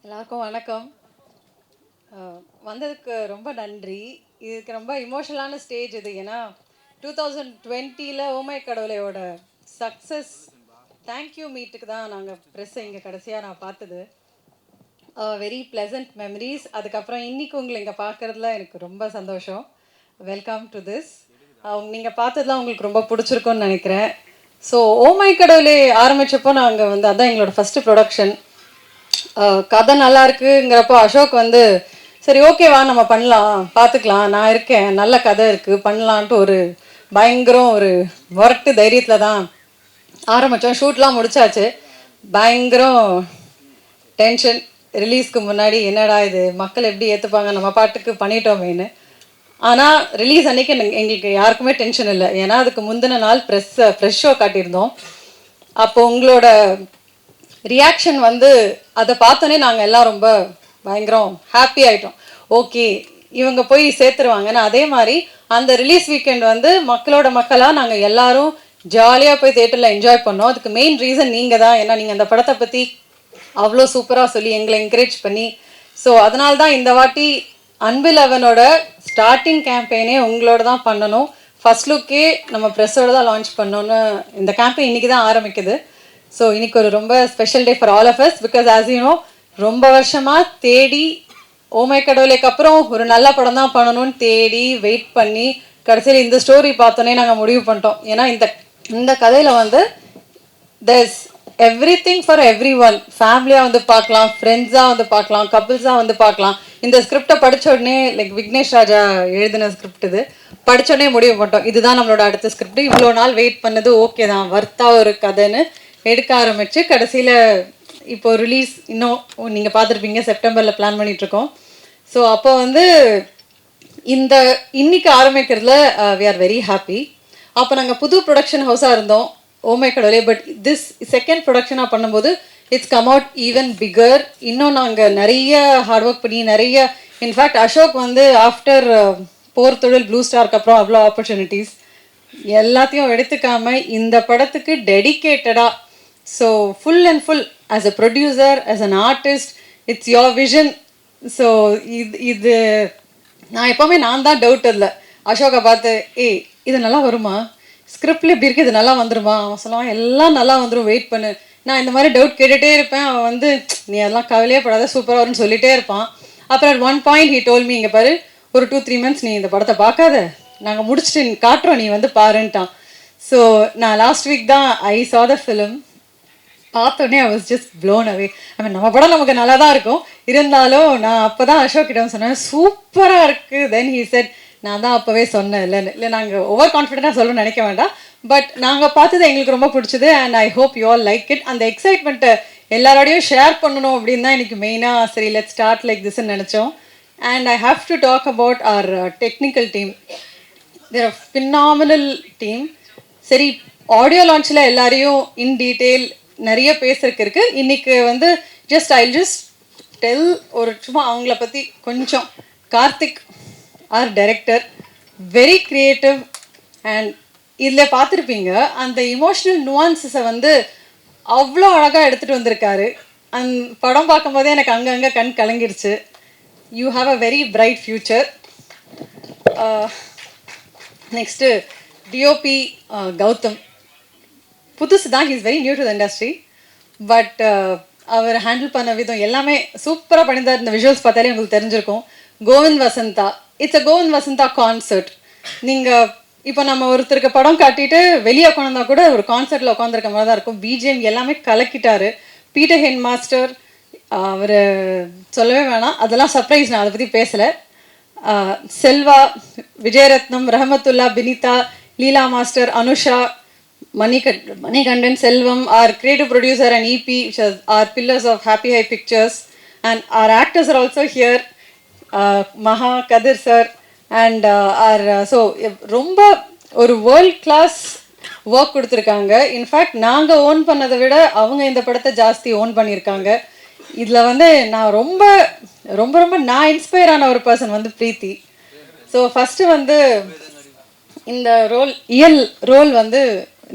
எல்லாருக்கும் வணக்கம். வந்ததுக்கு ரொம்ப நன்றி. இதுக்கு ரொம்ப இமோஷனலான ஸ்டேஜ் இது. ஏன்னா 2020 ஓமை கடவுளையோட சக்ஸஸ் தேங்க்யூ மீட்டுக்கு தான் நாங்கள் ப்ரெஸ்ஸை இங்கே கடைசியாக நான் பார்த்தது. Very pleasant memories. அதுக்கப்புறம் இன்றைக்கி உங்களை இங்கே பார்க்குறதுல எனக்கு ரொம்ப சந்தோஷம். Welcome to this. நீங்கள் பார்த்ததுலாம் உங்களுக்கு ரொம்ப பிடிச்சிருக்குன்னு நினைக்கிறேன். ஸோ ஓமை கடவுளே ஆரம்பித்தப்போ நாங்கள் அதான் எங்களோட ஃபஸ்ட்டு ப்ரொடக்ஷன். கதை நல்லா இருக்குங்கிறப்போ அசோக் சரி ஓகேவா நம்ம பண்ணலாம், பார்த்துக்கலாம், நான் இருக்கேன், நல்ல கதை இருக்குது, பண்ணலான்ட்டு ஒரு பயங்கரம் ஒரு வரட்டு தைரியத்தில் தான் ஆரம்பித்தோம். ஷூட்லாம் முடிச்சாச்சு. பயங்கரம் டென்ஷன். ரிலீஸ்க்கு முன்னாடி என்னடா இது மக்கள் எப்படி ஏற்றுப்பாங்க, நம்ம பாட்டுக்கு பண்ணிட்டோமேன்னு. ஆனால் ரிலீஸ் அன்றைக்கி எங்களுக்கு யாருக்குமே டென்ஷன் இல்லை. ஏன்னா அதுக்கு முந்தின நாள் ஃப்ரெஷ் ஷோ காட்டியிருந்தோம். அப்போ உங்களோட ரியாக்ஷன் அதை பார்த்தோன்னே நாங்கள் எல்லாம் ரொம்ப பயங்கரம் ஹாப்பி ஆகிட்டோம். ஓகே இவங்க போய் சேர்த்துருவாங்கன்னு. அதே மாதிரி அந்த ரிலீஸ் வீக்கெண்ட் மக்களோட மக்களாக நாங்கள் எல்லாரும் ஜாலியாக போய் தேட்டரில் என்ஜாய் பண்ணோம். அதுக்கு மெயின் ரீசன் நீங்கள் தான். ஏன்னா நீங்கள் அந்த படத்தை பற்றி அவ்வளோ சூப்பராக சொல்லி எங்களை என்கரேஜ் பண்ணி, ஸோ அதனால தான் இந்த வாட்டி அன்பில் அவனோட ஸ்டார்டிங் கேம்பெயினே உங்களோட தான் பண்ணணும். ஃபர்ஸ்ட் லுக்கே நம்ம ப்ரெஸ்ஸோடு தான் லான்ச் பண்ணோன்னு இந்த கேம்பெயின் இன்றைக்கி தான் ஆரம்பிக்குது. ஸோ இன்னைக்கு ஒரு ரொம்ப special day for all of us. Because as you know ரொம்ப வருஷமாக தேடி ஓமை கடவுளைக்கு அப்புறம் ஒரு நல்ல படம் தான் பண்ணணும்னு தேடி வெயிட் பண்ணி கடைசியில் இந்த ஸ்டோரி பார்த்தோன்னே நாங்கள் முடிவு பண்ணிட்டோம். ஏன்னா இந்த கதையில் there's everything for every one. ஃபேமிலியாக பார்க்கலாம், ஃப்ரெண்ட்ஸாக பார்க்கலாம், கப்புள்ஸாக பார்க்கலாம். இந்த ஸ்கிரிப்டை படித்த உடனே லைக் விக்னேஷ் ராஜா எழுதின ஸ்கிரிப்ட் இது. படித்த உடனே முடிவு பண்ணிட்டோம் இதுதான் நம்மளோட அடுத்த ஸ்கிரிப்ட். இவ்வளோ நாள் வெயிட் பண்ணது ஓகே தான், வர்த்தா ஒரு கதைன்னு எடுக்க ஆரம்பித்து கடைசியில் இப்போது ரிலீஸ் இன்னும் நீங்கள் பார்த்துருப்பீங்க செப்டம்பரில் பிளான் பண்ணிகிட்ருக்கோம். ஸோ அப்போ இந்த இன்னைக்கு ஆரம்பிக்கிறதுல வி ஆர் வெரி ஹாப்பி. அப்போ நாங்கள் புது ப்ரொடக்ஷன் ஹவுஸாக இருந்தோம் ஓமை கடவுளே. பட் திஸ் செகண்ட் ப்ரொடக்ஷனாக பண்ணும்போது it's come out even bigger. இன்னும் நாங்கள் நிறைய ஹார்ட் ஒர்க் பண்ணி நிறைய இன்ஃபேக்ட் அசோக் ஆஃப்டர் போர் தொழில் ப்ளூ ஸ்டாருக்கு அப்புறம் அவ்வளோ ஆப்பர்ச்சுனிட்டிஸ் எல்லாத்தையும் எடுத்துக்காமல் இந்த படத்துக்கு டெடிக்கேட்டடாக, so full and full as a producer, as an artist, it's your vision. So இது நான் எப்போவுமே நான் தான் டவுட் இல்லை. அசோகை பார்த்து இது நல்லா வருமா, ஸ்கிரிப்டில் இப்படி இருக்குது, இது நல்லா வந்துடுமா, அவன் சொல்லுவான் எல்லாம் நல்லா வந்துடும், வெயிட் பண்ணு. நான் இந்த மாதிரி டவுட் கேட்டுகிட்டே இருப்பேன். அவன் நீ அதெல்லாம் கவலையே படாத, சூப்பராக வரும்னு சொல்லிகிட்டே இருப்பான். அப்புறம் at one point he told me, இங்கே பாரு ஒரு 2-3 months நீ இந்த படத்தை பார்க்காத, நாங்கள் முடிச்சுட்டு காட்டுறோம், நீ பாருன்ட்டான். ஸோ நான் லாஸ்ட் வீக் தான் ஐ saw the film. பார்த்தோன்னே I was just blown away. I mean நம்ம படம் நமக்கு நல்லா தான் இருக்கும், இருந்தாலும் நான் அப்போ தான் அசோக் கிட்ட சொன்னேன் சூப்பராக இருக்குது. தென் ஹீ செட் நான் தான் அப்போவே சொன்னேன் இல்லை நாங்கள் ஓவர் கான்ஃபிடென்ட்டாக சொல்லணும்னு நினைக்க வேண்டாம், பட் நாங்கள் பார்த்தது எங்களுக்கு ரொம்ப பிடிச்சது. And I hope you all like it. அந்த எக்ஸைட்மெண்ட்டை எல்லாரோடையும் ஷேர் பண்ணணும் அப்படின்னு தான் எனக்கு மெயினாக சரி லெட் ஸ்டார்ட் லைக் திஸ்ன்னு நினச்சோம். And I have to talk about our technical team. There are phenomenal team. சரி ஆடியோ லான்ச்சில் எல்லாரையும் இன் டீட்டெயில் நிறைய பேசுறதுக்கு இருக்குது. இன்றைக்கி ஜஸ்ட் ஐ ஜஸ்ட் டெல் ஒரு சும்மா அவங்கள பற்றி கொஞ்சம். Karthik our director, very creative. And இதில் பார்த்துருப்பீங்க அந்த இமோஷ்னல் நுவான்ஸஸை அவ்வளோ அழகாக எடுத்துகிட்டு வந்திருக்காரு. அந்த படம் பார்க்கும்போதே எனக்கு அங்கங்கே கண் கலங்கிடுச்சு. You have a very bright future. Next DOP Gautham. புதுசு தான், he's very new to the industry. But அவர் ஹேண்டில் பண்ண விதம் எல்லாமே சூப்பராக பண்ணியிருந்தார். இந்த விஷுவல்ஸ் பார்த்தாலே உங்களுக்கு தெரிஞ்சிருக்கும். Kovind Vasantha, it's a Kovind Vasantha concert. நீங்கள் இப்போ நம்ம ஒருத்தருக்கு படம் காட்டிட்டு வெளியே உட்காந்தா கூட ஒரு கான்சர்ட்டில் உட்காந்துருக்க மாதிரி தான் இருக்கும். பிஜிஎம் எல்லாமே கலக்கிட்டாரு. பீட்டர் ஹென் மாஸ்டர், அவர் சொல்லவே வேணாம், அதெல்லாம் சர்ப்ரைஸ், நான் அதை பற்றி பேசலை. Selva, Vijayarathnam, Rahmathulla, Binitha, Leela master, Anusha, Manikandan, Selvam, our creative producer and EP, which are pillars of Happy High Pictures. And our actors are also here, Maha, Kadir sir, and so ரொம்ப ஒரு வேர்ல்ட் கிளாஸ் ஒர்க் கொடுத்துருக்காங்க. இன்ஃபேக்ட் நாங்கள் own பண்ணதை விட அவங்க இந்த படத்தை ஜாஸ்தி ஓன் பண்ணியிருக்காங்க. இதில் நான் ரொம்ப ரொம்ப ரொம்ப நான் இன்ஸ்பயர் ஆன ஒரு பர்சன் பிரீத்தி. ஸோ ஃபஸ்ட்டு இந்த ரோல் ரோல்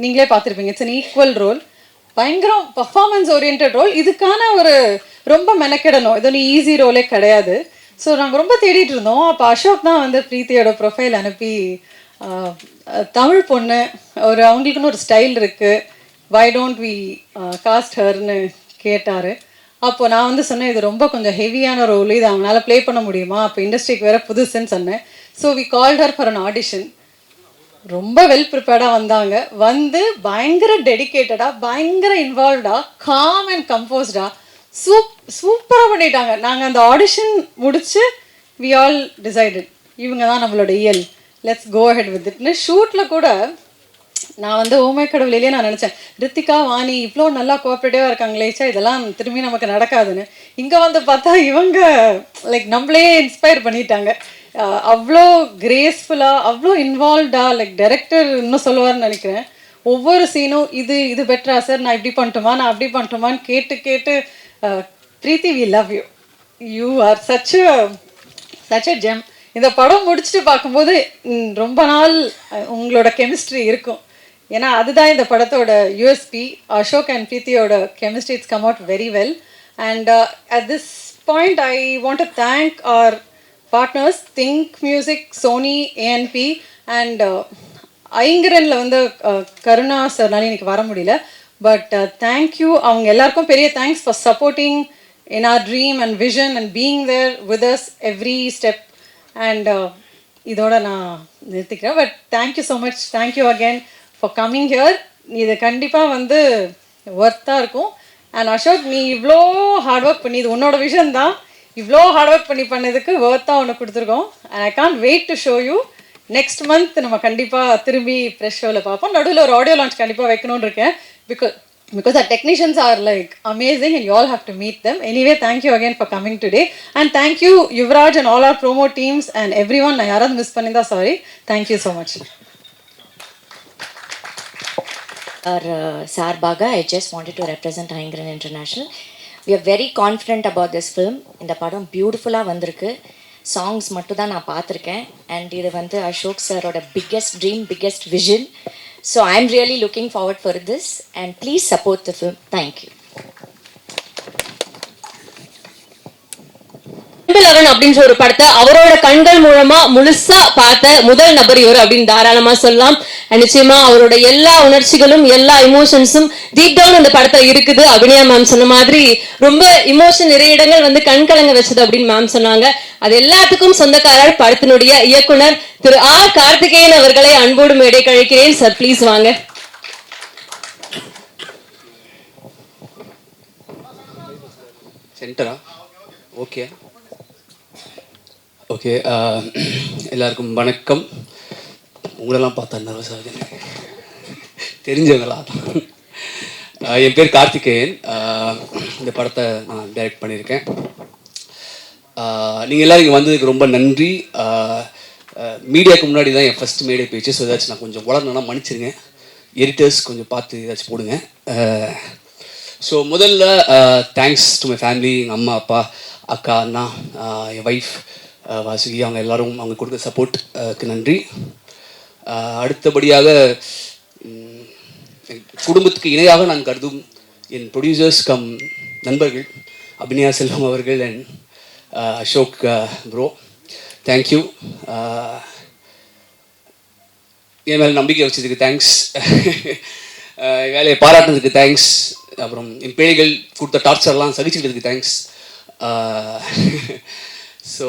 நீங்களே பார்த்துருப்பீங்க. It's an equal role. பயங்கரம் பர்ஃபார்மன்ஸ் ஓரியன்ட் ரோல். இதுக்கான ஒரு ரொம்ப மெனக்கெடணும், இது ஒரு ஈஸி ரோலே கிடையாது. ஸோ நாங்கள் ரொம்ப தேடிட்டு இருந்தோம். அப்போ அசோக் தான் வந்து பிரீத்தியோட ப்ரொஃபைல் அனுப்பி தமிழ் பொண்ணு ஒரு அவங்களுக்குன்னு ஒரு ஸ்டைல் இருக்குது, வை டோன்ட் வி காஸ்ட் ஹர்னு கேட்டார். அப்போது நான் வந்து சொன்னேன், இது ரொம்ப கொஞ்சம் ஹெவியான ரோல், இது அவங்களால ப்ளே பண்ண முடியுமா, அப்போ இண்டஸ்ட்ரிக்கு வேறு புதுசுன்னு சொன்னேன். So we called her for an audition. ரொம்ப வெல் ப்ரிப்பேர்டாக வந்தாங்க. வந்து பயங்கர டெடிக்கேட்டடாக, பயங்கர இன்வால்வ்டாக, காம் அண்ட் கம்போஸ்டாக சூப்பராக பண்ணிட்டாங்க. நாங்கள் அந்த ஆடிஷன் முடித்து வி ஆல் டிசைடட் இவங்க தான் நம்மளோட இயல், லெட்ஸ் கோ ஹெட் வித் இட்னு. ஷூட்டில் கூட நான் வந்து ஓமை கடவுளிலேயே நான் நினச்சேன், ரித்திகா வாணி இவ்வளோ நல்லா கோஆப்ரேட்டிவாக இருக்காங்களேச்சா, இதெல்லாம் திரும்பி நமக்கு நடக்காதுன்னு. இங்கே வந்து பார்த்தா இவங்க லைக் நம்மளே இன்ஸ்பயர் பண்ணிட்டாங்க. அவ்வளோ கிரேஸ்ஃபுல்லாக, அவ்வளோ இன்வால்வ்டாக, லைக் டைரக்டர் இன்னும் சொல்லுவார்னு நினைக்கிறேன். ஒவ்வொரு சீனும் இது பெட்டரா சார், நான் இப்படி பண்ணட்டுமா, நான் அப்படி பண்ணட்டுமான்னு கேட்டு Preethi, we love you, you are such a gem. இந்த படம் முடிச்சுட்டு பார்க்கும்போது ரொம்ப நாள் உங்களோட கெமிஸ்ட்ரி இருக்கும். ஏன்னா அதுதான் இந்த படத்தோட யூஎஸ்பி. அசோக் அண்ட் பிரீத்தியோட chemistry it's come out very well. And at this point I want to thank our partners Think music, Sony, ANP and ஐங்கரனில் வந்து கருணா சார்னால இன்னைக்கு வர முடியல. பட் தேங்க்யூ, அவங்க எல்லாருக்கும் பெரிய thanks for supporting in our dream and vision and being there with us every step. And இதோட நான் நிறுத்திக்கிறேன். But thank you so much, thank you again for coming here. இது கண்டிப்பாக வந்து ஒர்த்தாக இருக்கும். அண்ட் அசோக், நீ இவ்வளோ ஹார்ட் ஒர்க் பண்ணி, இது உன்னோட விஷன் தான், இவ்வளோ ஹார்ட் ஒர்க் பண்ணதுக்கு ஒர்த்தாக ஒன்று கொடுத்துருக்கோம். And I can't wait to show you. Next month நம்ம கண்டிப்பாக திரும்பி ஃப்ரெஷ் ஷோவில் பார்ப்போம். நடுவில் ஒரு ஆடியோ லான்ச் கண்டிப்பாக வைக்கணும்னு இருக்கேன். Because the technicians are like amazing and you all have to meet them. Anyway, thank you again for coming today. And thank you Yuvraj and all our promo teams and everyone. I yaradhu miss panninda, sorry. Thank you so much. Sarbaga, I just wanted to represent Aingran International. We are very confident about this film. இந்த படம் பியூட்டிஃபுல்லாக வந்திருக்கு. Songs மட்டும் தான் நான் பார்த்துருக்கேன். And இது வந்து அசோக் சாரோட biggest dream, biggest vision. So I'm really looking forward for this and please support the film. Thank you. அப்படின்ற ஒரு படத்தை அவரோட கண்கள் மூலமா முழுசா பார்த்த முதல் நபர் இவர் அப்படின்னு தாராளமா சொல்லலாம். நிச்சயமா அவரோட எல்லா உணர்ச்சிகளும், எல்லா இமோஷன்ஸும் டீப் டவுன் அந்த படத்துல இருக்குது. அபிநயா மேம் சொன்ன மாதிரி ரொம்ப இமோஷன் நிறைய இடங்கள் வந்து கண் கலங்க வச்சது அப்படின்னு மேம் சொன்னாங்க. அது எல்லாத்துக்கும் சொந்தக்காரர் படத்தினுடைய இயக்குனர் திரு ஆர் கார்த்திகேயன் அவர்களை அன்போடு மேடை கழிக்கிறேன். சார் ப்ளீஸ் வாங்க. சென்டரா? ஓகே ஓகே, எல்லாருக்கும் வணக்கம். உங்களெல்லாம் பார்த்தா நர்வஸ் ஆகுது, தெரிஞ்சவங்களா? என் பேர் கார்த்திகேயன். இந்த படத்தை நான் டைரக்ட் பண்ணியிருக்கேன். நீங்கள் எல்லோரும் இங்கே வந்ததுக்கு ரொம்ப நன்றி. மீடியாவுக்கு முன்னாடி தான் என் ஃபஸ்ட் மேடை பேச்சு. ஸோ ஏதாச்சும் நான் கொஞ்சம் வளரணும்னா மன்னிச்சிருங்க. எடிட்டர்ஸ் கொஞ்சம் பார்த்து ஏதாச்சும் போடுங்க. ஸோ முதல்ல தேங்க்ஸ் டு மை ஃபேமிலி, எங்கள் அம்மா, அப்பா, அக்கா, அண்ணா, என் ஒய்ஃப் வாசுகி, அவங்க எல்லோரும் அவங்க கொடுத்த சப்போர்ட்டுக்கு நன்றி. அடுத்தபடியாக குடும்பத்துக்கு இணையாக நான் கருதும் என் ப்ரொடியூசர்ஸ் கம் நண்பர்கள் அபிநயா செல்வம் அவர்கள் அண்ட் அசோக் ப்ரோ, தேங்க்யூ. என் மேலே நம்பிக்கை வச்சதுக்கு தேங்க்ஸ். வேலையை பாராட்டினதுக்கு தேங்க்ஸ். அப்புறம் என் பிள்ளைகள் கொடுத்த டார்ச்சர்லாம் சகிச்சுக்கிறதுக்கு தேங்க்ஸ். ஸோ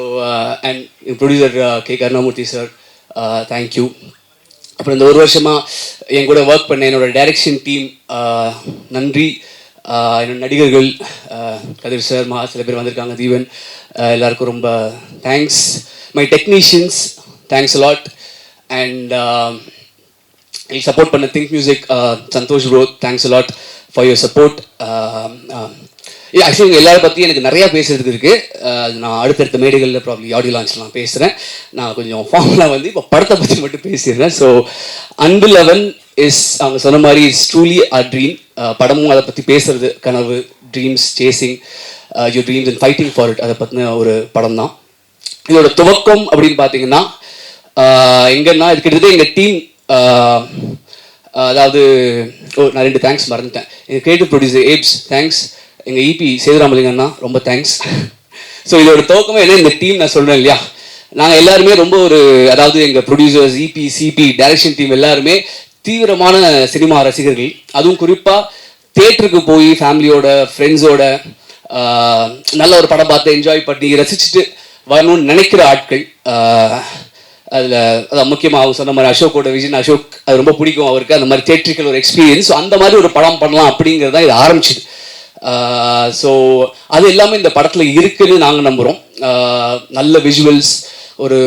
அண்ட் என் producer K Karunamoorthy sir, thank you. அப்புறம் இந்த ஒரு வருஷமாக என் கூட ஒர்க் பண்ண என்னோடய டைரக்ஷன் டீம் நன்றி. என்னோட நடிகர்கள் கதிர் சார், சில பேர் வந்திருக்காங்க, தீவன், எல்லாருக்கும் ரொம்ப thanks. My technicians, thanks a lot. And எனக்கு சப்போர்ட் பண்ண Think Music Santhosh bro, thanks a lot for your support. Actually உங்கள் எல்லாரை பற்றி எனக்கு நிறையா பேசுறதுக்கு இருக்குது. அது நான் அடுத்தடுத்த மேடைகளில் ப்ராப்ளி ஆடியோ லான்ச்சில் நான் பேசுகிறேன். நான் கொஞ்சம் ஃபார்ம்லாம் வந்து இப்போ படத்தை பற்றி மட்டும் பேசிடுறேன். ஸோ அன்பு லெவன் இஸ், அவங்க சொன்ன மாதிரி இஸ் ட்ரூலி அ ட்ரீம். படமும் அதை பற்றி பேசுறது, கனவு, dreams, chasing your dreams and fighting for it, அதை பற்றின ஒரு படம் தான். இதோட துவக்கம் அப்படின்னு பார்த்தீங்கன்னா எங்கன்னா, இது கிட்டத்தட்ட எங்கள் டீம் அதாவது நான் 2 தேங்க்ஸ் மறந்துட்டேன். எங்கள் கிரியேட்டிவ் ப்ரொடியூசர் ஏப்ஸ் தேங்க்ஸ், எங்கள் இபி சேதுராமலிங்கண்ணா ரொம்ப தேங்க்ஸ். ஸோ இதோட துவக்கமே என்ன, இந்த டீம் நான் சொல்கிறேன் இல்லையா, நாங்கள் எல்லாருமே ரொம்ப அதாவது எங்கள் producers, EP, CP, direction team எல்லாருமே தீவிரமான சினிமா ரசிகர்கள். அதுவும் குறிப்பாக தேட்டருக்கு போய் ஃபேமிலியோட ஃப்ரெண்ட்ஸோட நல்ல ஒரு படம் பார்த்து என்ஜாய் பண்ணி ரசிச்சுட்டு வரணும்னு நினைக்கிற ஆட்கள். அதில் அதான் முக்கியமாக அவர் சொன்ன மாதிரி அசோக்கோட விஷன், அசோக் அது ரொம்ப பிடிக்கும் அவருக்கு, அந்த மாதிரி தேட்ரிக்கல் ஒரு எக்ஸ்பீரியன்ஸ். அந்த மாதிரி ஒரு படம் பண்ணலாம் அப்படிங்கிறது தான் இது ஆரம்பிச்சுது. ஸோ அது எல்லாமே இந்த படத்தில் இருக்குன்னு நாங்கள் நம்புகிறோம். நல்ல விஷுவல்ஸ், ஒரு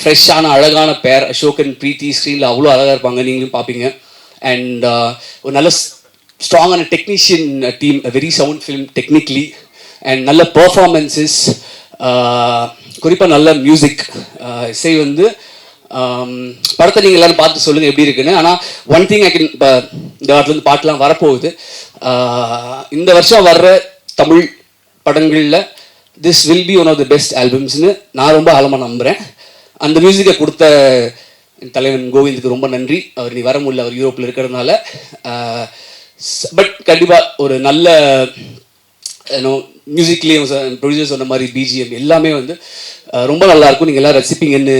ஃப்ரெஷ்ஷான அழகான பேர் அசோக் அண்ட் பிரீத்தி ஸ்க்ரீனில் அவ்வளோ அழகாக இருப்பாங்க, நீங்களும் பார்ப்பீங்க. அண்ட் ஒரு நல்ல ஸ்ட்ராங்கான technician team, very sound film technically, and நல்ல பர்ஃபார்மன்ஸஸ், குறிப்பாக நல்ல மியூசிக். இசை படத்தை நீங்கள் எல்லோரும் பார்த்து சொல்லுங்கள் எப்படி இருக்குன்னு. ஆனால் ஒன் திங் ஐ கேன், இப்போ இந்த வாரத்துலேருந்து பாட்டெலாம் வரப்போகுது. இந்த வருஷம் வர்ற தமிழ் படங்களில் this will be one of the best ஆல்பம்ஸ்னு நான் ரொம்ப ஆழமாக நம்புகிறேன். அந்த மியூசிக்கை கொடுத்த என் தலைவன் கோவிந்துக்கு ரொம்ப நன்றி. அவர் நீ வர முடியல, அவர் யூரோப்பில் இருக்கிறதுனால. பட் கண்டிப்பாக ஒரு நல்ல மியூசிக்லேயும் ப்ரொடியூசர் சொன்ன மாதிரி பிஜிஎம் எல்லாமே ரொம்ப நல்லாயிருக்கும், நீங்கள் எல்லாம் ரசிப்பீங்கன்னு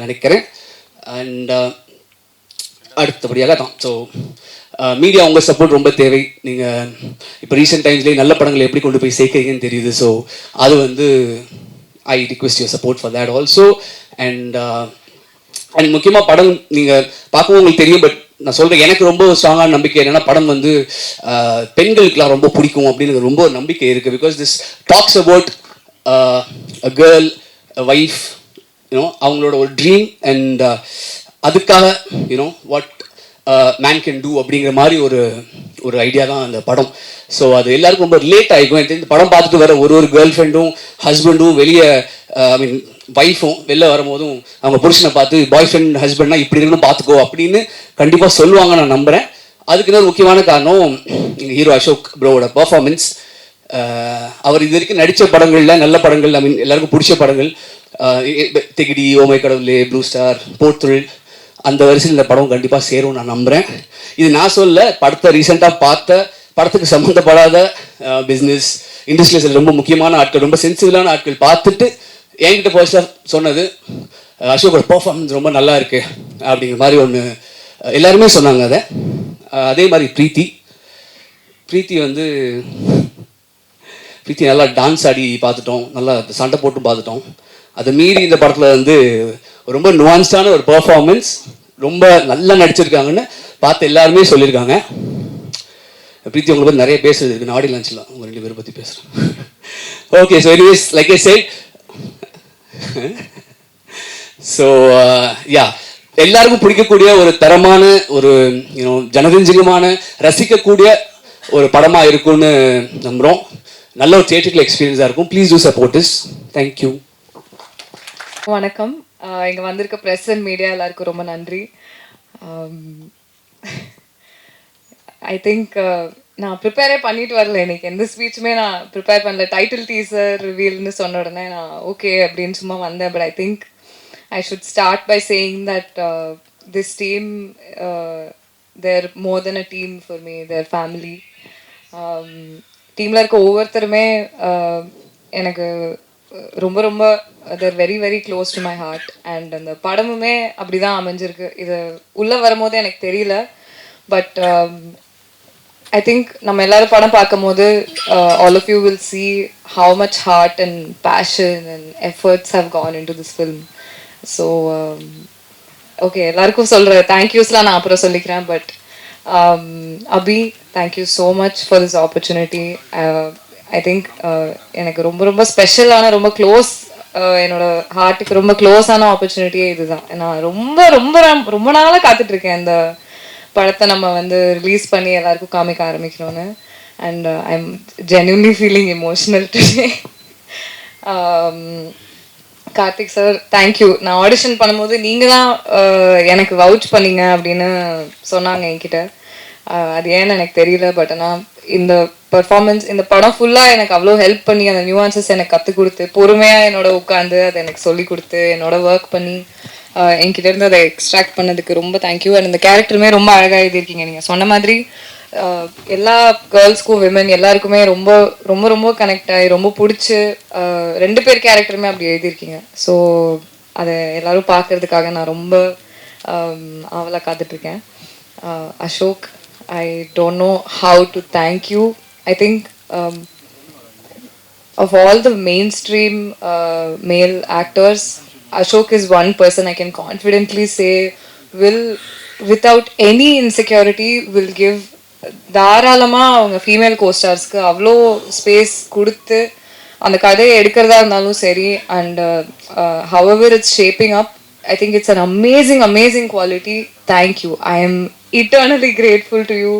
நினைக்கிறேன். அண்ட் அடுத்தபடியாக தான் ஸோ மீடியா உங்கள் சப்போர்ட் ரொம்ப தேவை. நீங்கள் இப்போ ரீசெண்ட் டைம்ஸ்லேயே நல்ல படங்களை எப்படி கொண்டு போய் சேர்க்குறீங்கன்னு தெரியுது. ஸோ அது I request your support for that also. And முக்கியமாக படம் நீங்கள் பார்க்கவும் உங்களுக்கு தெரியும். பட் நான் சொல்கிறேன், எனக்கு ரொம்ப ஸ்ட்ராங்கான நம்பிக்கை என்னென்னா, படம் பெண்களுக்கெலாம் ரொம்ப பிடிக்கும் அப்படின்னு ரொம்ப நம்பிக்கை இருக்குது. Because this talks about a girl, a wife, அவங்களோட ஒரு ட்ரீம். அண்ட் அதுக்காக வாட் மேன் கேன் டூ அப்படிங்கிற மாதிரி ஒரு ஐடியா தான் அந்த படம். ஸோ அது எல்லாருக்கும் ரொம்ப ரிலேட் ஆகிக்கும். இந்த படம் பார்த்துட்டு வர ஒரு கேர்ள் ஃப்ரெண்டும் ஹஸ்பண்டும் வெளியே, ஐ மீன் வைஃபும் வெளில வரும்போதும் அவங்க புருஷனை பார்த்து பாய் ஃப்ரெண்ட் ஹஸ்பண்ட்னா இப்படி இருக்கணும் பார்த்துக்கோ அப்படின்னு கண்டிப்பாக சொல்லுவாங்க நான் நம்புகிறேன். அதுக்கு இன்னொரு முக்கியமான காரணம் எங்கள் ஹீரோ அசோக் ப்ரோவோட பர்ஃபார்மன்ஸ். அவர் இது வரைக்கும் நடித்த படங்களில் நல்ல படங்கள், ஐ மீன் எல்லாருக்கும் பிடிச்ச படங்கள், திகிடி, ஓமை கடவுளே, ப்ளூ ஸ்டார், போர்த்துள், அந்த வரிசையில் இந்த படம் கண்டிப்பாக சேரும் நான் நம்புகிறேன். இது நான் சொல்ல, படத்தை ரீசெண்டாக பார்த்த படத்துக்கு சம்மந்தப்படாத பிஸ்னஸ் இண்டஸ்ட்ரியில் ரொம்ப முக்கியமான ஆட்கள், ரொம்ப சென்சிபிளான ஆட்கள் பார்த்துட்டு என்கிட்ட பர்சனலாக சொன்னது, அசோக்கோட பர்ஃபார்மன்ஸ் ரொம்ப நல்லா இருக்கு அப்படிங்கிற மாதிரி ஒன்று எல்லாருமே சொன்னாங்க. அதே மாதிரி பிரீத்தி நல்லா டான்ஸ் ஆடி பார்த்துட்டோம், நல்லா சண்டை போட்டு பார்த்துட்டோம். அதை மீறி இந்த படத்தில் ரொம்ப நுவான்ஸ்டான ஒரு பர்ஃபார்மன்ஸ், ரொம்ப நல்லா நடிச்சிருக்காங்கன்னு பார்த்து எல்லாருமே சொல்லியிருக்காங்க. பிரீத்தி உங்களை பற்றி நிறைய பேசுறது இருக்கு, நான் ஆடியோ லான்ச்சில் உங்கள் 2 பேரை பற்றி பேசுகிறேன். Okay, so anyways like I set, so yeah, எல்லாருக்கும் பிடிக்கக்கூடிய ஒரு தரமான ஒரு ஜனரஞ்சகமான ரசிக்கக்கூடிய ஒரு படமாக இருக்கும்னு நம்புகிறோம். நல்ல ஒரு தியேட்டரிக்கல் எக்ஸ்பீரியன்ஸாக இருக்கும். Please do support this. Thank you. வணக்கம். இங்கே வந்திருக்க ப்ரெஸ் அண்ட் மீடியா எல்லாருக்கும் ரொம்ப நன்றி. ஐ திங்க் நான் ப்ரிப்பேரே பண்ணிட்டு வரல, எனக்கு எந்த ஸ்பீச்சுமே நான் ப்ரிப்பேர் பண்ணல. டைட்டில் டீசர் ரிவீல்னு சொன்ன உடனே நான் ஓகே அப்படின்னு சும்மா வந்தேன். But I think I should start by saying that this team, they're more than a team for me, they're family. டீமில் இருக்க ஒவ்வொருத்தருமே எனக்கு ரொம்ப ரொம்ப they're very very close to my heart. And அந்த படமுமே அப்படி தான் அமைஞ்சிருக்கு. இது உள்ளே வரும்போது எனக்கு தெரியல. பட் I think நம்ம எல்லாரும் படம் பார்க்கும்போது all of you will see how much heart and passion and efforts have gone into this film. So okay, எல்லாருக்கும் சொல்ற தேங்க்யூஸ்லாம் நான் அப்புறம் சொல்லிக்கிறேன். But Abhi, thank you so much for this opportunity. I think எனக்கு ரொம்ப ரொம்ப ஸ்பெஷலான, ரொம்ப க்ளோஸ், என்னோட ஹார்ட்டுக்கு ரொம்ப க்ளோஸான ஆப்பர்ச்சுனிட்டியே இதுதான். நான் ரொம்ப ரொம்ப ரொம்ப நாளாக காத்துட்டு இருக்கேன் இந்த படத்தை நம்ம ரிலீஸ் பண்ணி எல்லாருக்கும் காமிக்க ஆரம்பிக்கணும்னு. And I am genuinely feeling emotional today. Karthik sir, thank you. நான் ஆடிஷன் பண்ணும்போது நீங்கள் தான் எனக்கு வவுச் பண்ணீங்க அப்படின்னு சொன்னாங்க என்கிட்ட. அது ஏன்னு எனக்கு தெரியல. பட் ஆனால் இந்த பர்ஃபார்மன்ஸ், இந்த படம் ஃபுல்லாக எனக்கு அவ்வளோ ஹெல்ப் பண்ணி, அந்த நியூஆன்சஸ் எனக்கு கற்றுக் கொடுத்து, பொறுமையாக என்னோட உட்காந்து அதை எனக்கு சொல்லி கொடுத்து, என்னோட ஒர்க் பண்ணி என்கிட்ட இருந்து அதை எக்ஸ்ட்ராக்ட் பண்ணதுக்கு ரொம்ப தேங்க்யூ. அண்ட் இந்த கேரக்டருமே ரொம்ப அழகாக எழுதியிருக்கீங்க. நீங்கள் சொன்ன மாதிரி எல்லா கேர்ள்ஸ்க்கும் விமன் எல்லாருக்குமே ரொம்ப ரொம்ப ரொம்ப கனெக்ட் ஆகி ரொம்ப பிடிச்சி 2 பேர் கேரக்டருமே அப்படி எழுதியிருக்கீங்க. ஸோ அதை எல்லாரும் பார்க்கறதுக்காக நான் ரொம்ப ஆவலாக காத்துட்ருக்கேன். Ashok, I don't know how to thank you. I think of all the mainstream male actors, Ashok is one person I can confidently say will, without any insecurity, will give தாராளமா அவங்க ஃபீமேல் கோஸ்டார்ஸ்க்கு அவ்வளோ space கொடுத்து அந்த கதையை எடுக்கிறதா இருந்தாலும் சரி. And however it's shaping up, I think it's an amazing quality. Thank you. I am eternally grateful to you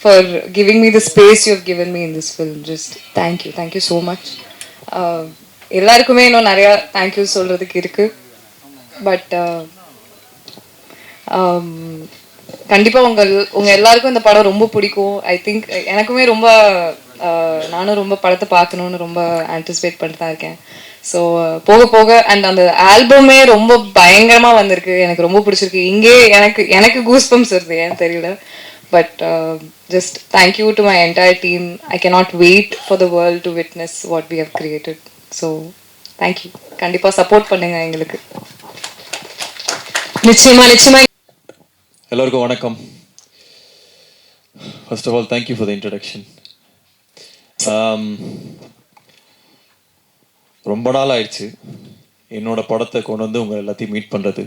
for giving me the space you have given me in this film. Just thank you so much. எல்லாருக்குமே இன்னும் நிறையா thank you சொல்கிறதுக்கு இருக்குது. But கண்டிப்பாக உங்கள் எல்லாருக்கும் இந்த படம் ரொம்ப பிடிக்கும். ஐ திங்க் எனக்குமே ரொம்ப நானும் ரொம்ப படத்தை பார்க்கணுன்னு ரொம்ப ஆன்டிசிபேட் பண்ணிட்டு தான் இருக்கேன். ஸோ போக போக அண்ட் அந்த ஆல்பமே ரொம்ப பயங்கரமாக வந்திருக்கு. எனக்கு ரொம்ப பிடிச்சிருக்கு. இங்கே எனக்கு கூஸ்பம்ஸ் வருது, ஏன் தெரியல. But just thank you to my entire team. I cannot wait for the world to witness what we have created. So thank you. கண்டிப்பாக சப்போர்ட் பண்ணுங்க எங்களுக்கு. நிச்சயமா. எல்லோருக்கும் வணக்கம். First of all thank you for the introduction. ரொம்ப நாள் ஆயிடுச்சு என்னோட படத்தை கொண்டு வந்து உங்கள் எல்லாத்தையும் மீட் பண்ணுறது.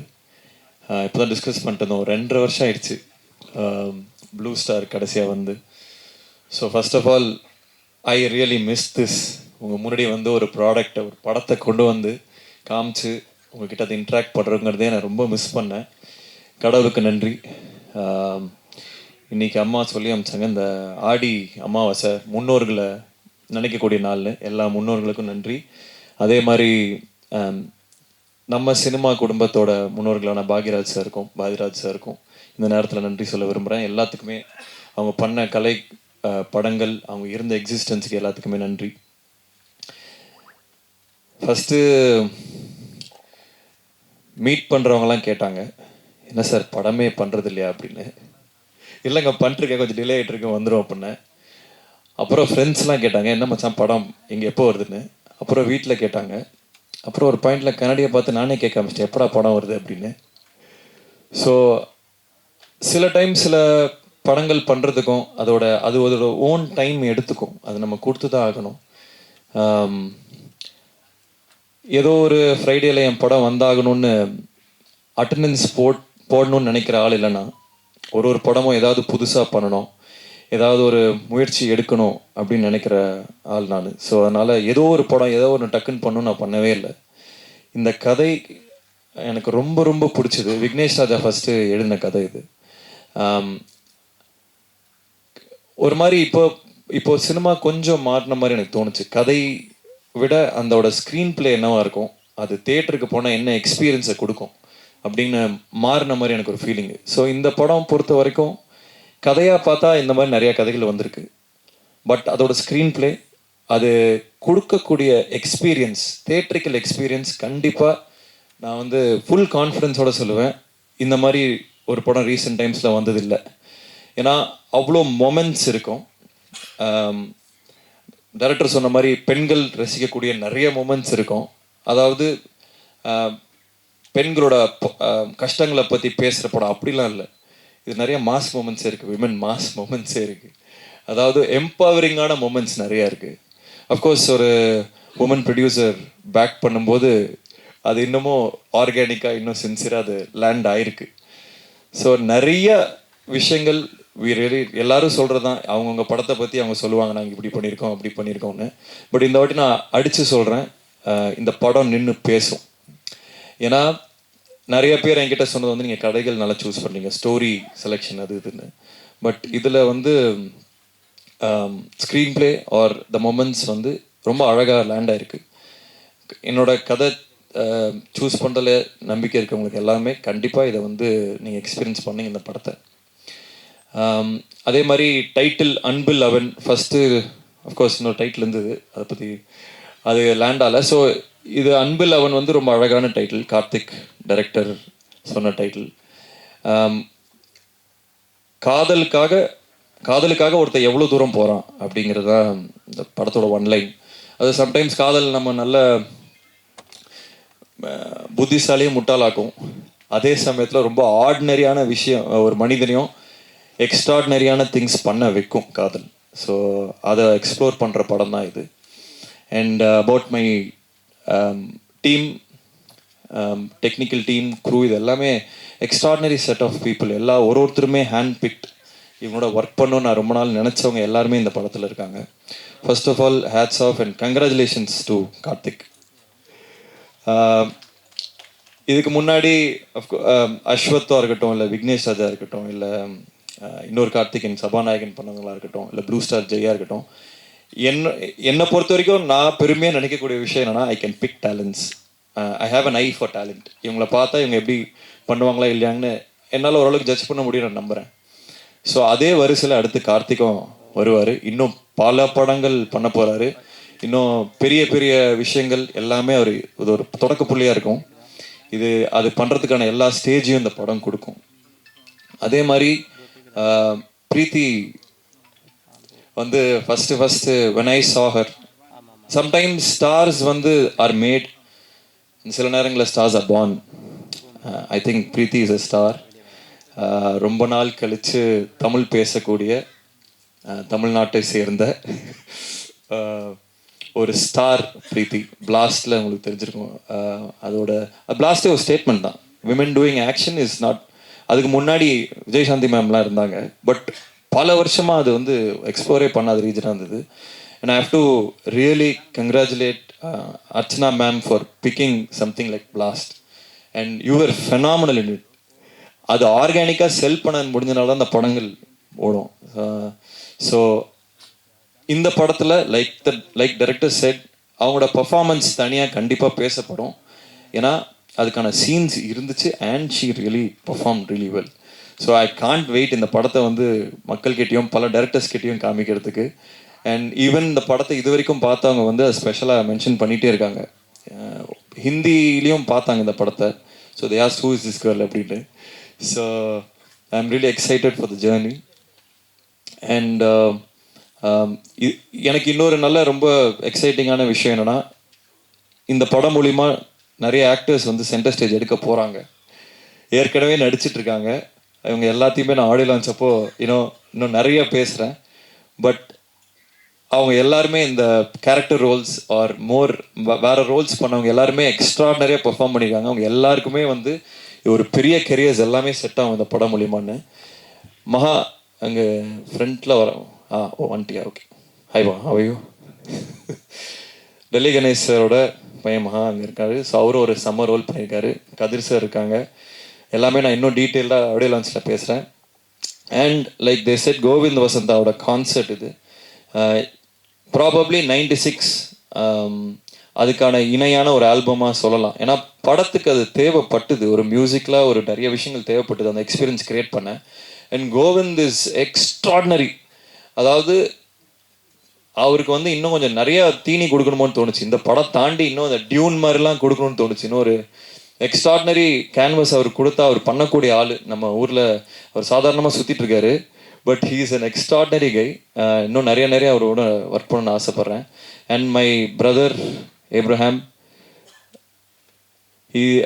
இப்போ தான் டிஸ்கஸ் பண்ணிட்டு இருந்தோம். 2.5 வருஷம் ஆயிடுச்சு ப்ளூ ஸ்டார் கடைசியாக வந்து. So first of all I really miss this. உங்கள் முன்னாடி வந்து ஒரு ப்ராடக்டை, ஒரு படத்தை கொண்டு வந்து காமிச்சு உங்ககிட்ட அதை இன்ட்ராக்ட் பண்ணுறோங்கிறதே நான் ரொம்ப மிஸ் பண்ணேன். கடவுளுக்கு நன்றி. இன்றைக்கி அம்மா சொல்லி அமிச்சாங்க, இந்த ஆடி அமாவாசை முன்னோர்களை நினைக்கக்கூடிய நாள்னு. எல்லா முன்னோர்களுக்கும் நன்றி. அதே மாதிரி நம்ம சினிமா குடும்பத்தோட முன்னோர்களான பாக்யராஜ் சாருக்கும் இந்த நேரத்தில் நன்றி சொல்ல விரும்புகிறேன். எல்லாத்துக்குமே அவங்க பண்ண கலை படங்கள், அவங்க இருந்த எக்ஸிஸ்டன்ஸுக்கு எல்லாத்துக்குமே நன்றி. ஃபஸ்ட்டு மீட் பண்ணுறவங்கலாம் கேட்டாங்க, என்ன சார் படமே பண்ணுறது இல்லையா அப்படின்னு. இல்லைங்க பண்ணிருக்கேன், கொஞ்சம் டிலே ஆகிட்டு இருக்கேன், வந்துடும் அப்படின்னேன். அப்புறம் ஃப்ரெண்ட்ஸ்லாம் கேட்டாங்க, என்ன மச்சான் படம் எங்கே எப்போ வருதுன்னு. அப்புறம் வீட்டில் கேட்டாங்க. அப்புறம் ஒரு பாயிண்டில் கன்னடியை பார்த்து நானே கேட்க ஆரம்பிச்சிட்டேன், எப்படா படம் வருது அப்படின்னு. ஸோ சில டைம் சில படங்கள் பண்ணுறதுக்கும் அதோட ஓன் டைம் எடுத்துக்கும். அது நம்ம கொடுத்து தான் ஆகணும். ஏதோ ஒரு ஃப்ரைடேல என் படம் வந்தாகணும்னு அட்டண்டன்ஸ் போடணும்னு நினைக்கிற ஆள் இல்லைன்னா, ஒரு படமும் ஏதாவது புதுசாக பண்ணணும், ஏதாவது ஒரு முயற்சி எடுக்கணும் அப்படின்னு நினைக்கிற ஆள் நான். ஸோ அதனால் ஏதோ ஒரு படம் ஏதோ ஒன்று டக்குன்னு பண்ணணும்னு நான் பண்ணவே இல்லை. இந்த கதை எனக்கு ரொம்ப ரொம்ப பிடிச்சது. விக்னேஷ் ராஜா ஃபஸ்ட்டு எழுதின கதை இது. ஒரு மாதிரி இப்போ சினிமா கொஞ்சம் மாறின மாதிரி எனக்கு தோணுச்சு. கதை விட அதோட ஸ்க்ரீன் பிளே என்னவா இருக்கும், அது தியேட்டருக்கு போனால் என்ன எக்ஸ்பீரியன்ஸை கொடுக்கும் அப்படின்னு மாறின மாதிரி எனக்கு ஒரு ஃபீலிங்கு. ஸோ இந்த படம் பொறுத்த வரைக்கும் கதையாக பார்த்தா இந்த மாதிரி நிறையா கதைகள் வந்திருக்கு. பட் அதோட ஸ்க்ரீன் பிளே, அது கொடுக்கக்கூடிய எக்ஸ்பீரியன்ஸ், தியேட்ரிக்கல் எக்ஸ்பீரியன்ஸ் கண்டிப்பாக நான் வந்து ஃபுல் கான்ஃபிடென்ஸோடு சொல்லுவேன், இந்த மாதிரி ஒரு படம் ரீசெண்ட் டைம்ஸில் வந்ததில்லை. ஏன்னா அவ்வளோ மொமெண்ட்ஸ் இருக்கும். டைரக்டர் சொன்ன மாதிரி பெண்கள் ரசிக்கக்கூடிய நிறைய மொமெண்ட்ஸ் இருக்கும். அதாவது பெண்களோட கஷ்டங்களை பற்றி பேசுகிற படம் அப்படிலாம் இல்லை. இது நிறைய மாஸ் மூமெண்ட்ஸே இருக்குது, விமன் மாஸ் மூமெண்ட்ஸே இருக்குது. அதாவது எம்பவரிங்கான மூமெண்ட்ஸ் நிறையா இருக்குது. அஃப்கோர்ஸ் ஒரு உமன் ப்ரொடியூசர் பேக் பண்ணும்போது அது இன்னமும் ஆர்கானிக்காக இன்னும் சின்சியராக அது லேண்ட் ஆகிருக்கு. ஸோ நிறைய விஷயங்கள் எல்லாரும் சொல்கிறது தான், அவங்கவுங்க படத்தை பற்றி அவங்க சொல்லுவாங்க, நாங்கள் இப்படி பண்ணியிருக்கோம் அப்படி பண்ணியிருக்கோம்னு. பட் இந்த வாட்டி நான் அடித்து சொல்கிறேன், இந்த படம் நின்று பேசும். ஏன்னா நிறைய பேர் என்கிட்ட சொன்னது வந்து நீங்கள் கதைகள் நல்லா சூஸ் பண்ணீங்க, ஸ்டோரி செலெக்ஷன் அது இதுன்னு. பட் இதில் வந்து screen play R the moments வந்து ரொம்ப அழகாக லேண்ட் ஆகிருக்கு. என்னோட கதை சூஸ் பண்ணுறதுல நம்பிக்கை இருக்கவங்களுக்கு எல்லாமே கண்டிப்பாக இதை வந்து நீங்கள் எக்ஸ்பீரியன்ஸ் பண்ணீங்க இந்த படத்தை. அதே மாதிரி டைட்டில் அன்பில் அவன் ஃபஸ்ட்டு அஃப்கோர்ஸ் இன்னொரு டைட்டில் இருந்தது, அதை பற்றி அது லேண்ட் ஆகலை. ஸோ இது அன்பில் அவன் வந்து ரொம்ப அழகான டைட்டில். கார்த்திக் டைரக்டர் சொன்ன டைட்டில். காதலுக்காக ஒருத்தர் எவ்வளோ தூரம் போகிறான் அப்படிங்கிறது தான் இந்த படத்தோட ஒன்லைன். அது சம்டைம்ஸ் காதல் நம்ம நல்ல புத்திசாலியும் முட்டாளாக்கும், அதே சமயத்தில் ரொம்ப ஆர்டினரியான விஷயம் ஒரு மனிதனையும் எக்ஸ்ட்ராடினரியான திங்ஸ் பண்ண வைக்கும் காதல். ஸோ அதை எக்ஸ்ப்ளோர் பண்ணுற படம் தான் இது. And about my team, technical team, crew, இது எல்லாமே எக்ஸ்ட்ராடினரி செட் ஆஃப் பீப்புள். ஒருத்தருமே ஹேண்ட் பிக்ட். இவங்களோட ஒர்க் பண்ணணும்னு நான் ரொம்ப நாள் நினச்சவங்க எல்லாருமே இந்த படத்தில் இருக்காங்க. First of all hats off and congratulations to Karthik. இதுக்கு முன்னாடி அஸ்வத்தா இருக்கட்டும், இல்லை விக்னேஷ் ராஜா இருக்கட்டும், இல்லை இன்னொரு கார்த்திகன் சபாநாயகன் பண்ணவங்களா இருக்கட்டும், இல்லை ப்ளூ ஸ்டார் ஜெயா இருக்கட்டும், என்னை பொறுத்த வரைக்கும் நான் பெருமையாக நினைக்கக்கூடிய விஷயம் என்னென்னா, I can big talents. I have an I for talent. இவங்களை பார்த்தா இவங்க எப்படி பண்ணுவாங்களா இல்லையாங்கன்னு என்னால் ஓரளவுக்கு ஜட்ஜ் பண்ண முடியும், நான் நம்புகிறேன். ஸோ அதே வரிசையில் அடுத்து கார்த்திக்கும் வருவார். இன்னும் பல படங்கள் பண்ண போகிறாரு. இன்னும் பெரிய பெரிய விஷயங்கள் எல்லாமே அவர் இது ஒரு தொடக்க புள்ளியாக இருக்கும். அது பண்ணுறதுக்கான எல்லா ஸ்டேஜையும் இந்த படம் கொடுக்கும். அதே மாதிரி பிரீத்தி வந்து first when I saw her, sometimes stars வந்து ஆர் மேட், சில நேரங்களில் stars are born. I think Preethi is a star. ரொம்ப நாள் கழித்து தமிழ் பேசக்கூடிய தமிழ்நாட்டை சேர்ந்த ஒரு ஸ்டார் பிரீத்தி. பிளாஸ்டில் உங்களுக்கு தெரிஞ்சிருக்கும். பிளாஸ்டே ஒரு ஸ்டேட்மெண்ட் தான், women doing action is not. அதுக்கு முன்னாடி விஜயசாந்தி மேம்லாம் இருந்தாங்க, பட் பல வருஷமாக அது வந்து எக்ஸ்ப்ளோரே பண்ணாத ரீஜனாக இருந்தது. And I have to really congratulate Archana ma'am for picking something like blast. And you are phenomenal in it. அது ஆர்கானிக்காக செல் பண்ண முடிஞ்சனால தான் அந்த படங்கள் ஓடும். ஸோ இந்த படத்தில் லைக் டைரக்டர் செட், அவங்களோட பர்ஃபார்மன்ஸ் தனியாக கண்டிப்பாக பேசப்படும். ஏன்னா அதுக்கான சீன்ஸ் இருந்துச்சு. And she really perform really well. So I can't wait இந்த படத்தை வந்து மக்கள்கிட்டையும் பல டைரக்டர்ஸ்கிட்டையும் காமிக்கிறதுக்கு. அண்ட் ஈவன் இந்த படத்தை இது வரைக்கும் பார்த்தவங்க வந்து அது ஸ்பெஷலாக மென்ஷன் பண்ணிகிட்டே இருக்காங்க. ஹிந்திலையும் பார்த்தாங்க இந்த படத்தை. So they asked who is this girl அப்படின்ட்டு. So I am really excited for the journey. And எனக்கு இன்னொரு நல்ல ரொம்ப எக்ஸைட்டிங்கான விஷயம் என்னென்னா, இந்த படம் மூலிமா நிறைய ஆக்டர்ஸ் வந்து சென்டர் ஸ்டேஜ் எடுக்க போகிறாங்க. ஏற்கனவே நடிச்சிட்ருக்காங்க. இவங்க எல்லாத்தையுமே நான் ஆடியோ லான்ச் அப்போ இன்னும் நிறைய பேசுகிறேன். பட் அவங்க எல்லாருமே இந்த கேரக்டர் ரோல்ஸ் ஆர் வேறு ரோல்ஸ் பண்ணவங்க எல்லாருமே எக்ஸ்ட்ராடனரியாக பெர்ஃபார்ம் பண்ணியிருக்காங்க. அவங்க எல்லாருக்குமே வந்து ஒரு பெரிய கெரியர்ஸ் எல்லாமே செட் ஆகும் இந்த படம் மூலிமான்னு. மகா அங்கே ஃப்ரண்ட்டில் வரோம். வந்துட்டியா? ஓகே. ஹைவா, அவையோ. டெல்லி கணேஷ் சாரோட பையன் மகா அங்கே இருக்காரு. ஸோ அவரும் ஒரு சம்மர் ரோல் பண்ணியிருக்காரு. கதிர் சார் இருக்காங்க. எல்லாமே நான் இன்னும் டீட்டெயில்டாக ஆடியோ லான்ச்சில் பேசுகிறேன். And like they said, Govind வசந்தாவோட கான்சர்ட் இது. ப்ராபப்ளி 96 அதுக்கான இணையான ஒரு ஆல்பமாக சொல்லலாம். ஏன்னா படத்துக்கு அது தேவைப்பட்டது. ஒரு மியூசிக்கில் ஒரு நிறைய விஷயங்கள் தேவைப்பட்டது அந்த எக்ஸ்பீரியன்ஸ் கிரியேட் பண்ண. And Kovind is extraordinary. அதாவது அவருக்கு வந்து இன்னும் கொஞ்சம் நிறைய தீனி கொடுக்கணுமோன்னு தோணுச்சு. இந்த படம் தாண்டி இன்னும் அந்த டியூன் மாதிரிலாம் கொடுக்கணும்னு தோணுச்சு. இன்னும் ஒரு எக்ஸ்ட்ராடினரி கேன்வஸ் அவர் கொடுத்தா அவர் பண்ணக்கூடிய ஆள். நம்ம ஊரில் அவர் சாதாரணமாக சுற்றிட்டு இருக்காரு. But he is an extraordinary guy. இன்னும் நிறைய அவரோட ஒர்க் பண்ணணும்னு ஆசைப்பட்றேன். அண்ட் மை பிரதர் ஏப்ரஹாம்,